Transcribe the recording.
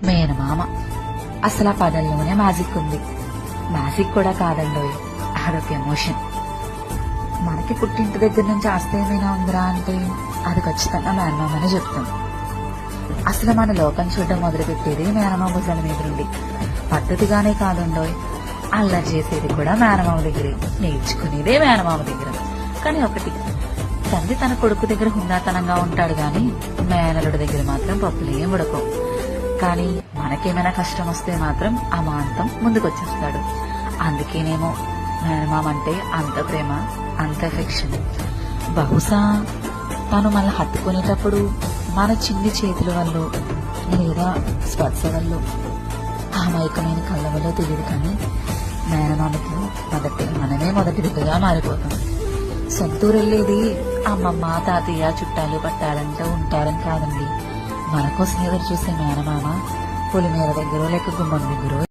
మేనమామ. అసలు ఆ పదంలోనే మ్యాజిక్ ఉంది. మ్యాజిక్ కూడా కాదండోయ్, అదొక ఎమోషన్. మనకి పుట్టింటి దగ్గర నుంచి ఆస్తి ఏమైనా ఉందిరా అంటే అది ఖచ్చితంగా మేనమామనే చెప్తాం. అసలు మన లోకం చూడడం మొదలుపెట్టేది మేనమామ భుజాల మీద నుండి. పద్ధతిగానే కాదండోయ్, అల్లరి చేసేది కూడా మేనమామ దగ్గరే, నేర్చుకునేదే మేనమామ దగ్గర. కానీ ఒకటి, తండ్రి తన కొడుకు దగ్గర హుందాతనంగా ఉంటాడు గాని మేనలుడి దగ్గర మాత్రం పప్పులేం ఉడకవు. కానీ మనకేమైనా కష్టం వస్తే మాత్రం అమాంతం ముందుకొచ్చేస్తాడు. అందుకేనేమో మేనమామ అంటే అంత ప్రేమ, అంత ఎఫెక్షన్. బహుశా తను మనల్ని హత్తుకునేటప్పుడు మన చిన్ని చేతుల వల్ల లేదా స్పర్శ వల్ల, అమాయకమైన కళ్ళ వల్ల తెలియదు కానీ మేనమామకి మనమే మొదటి బిడ్డగా మారిపోతాం. సొంతూరు వెళ్ళేది అమ్మమ్మ, తాతయ్య, చుట్టాలు పట్టాలంటూ ఉంటారని కాదండి. మన కోసం ఎదురు చూసే మేనమామ పొలిమేర దగ్గర లేక గుమ్మం దగ్గర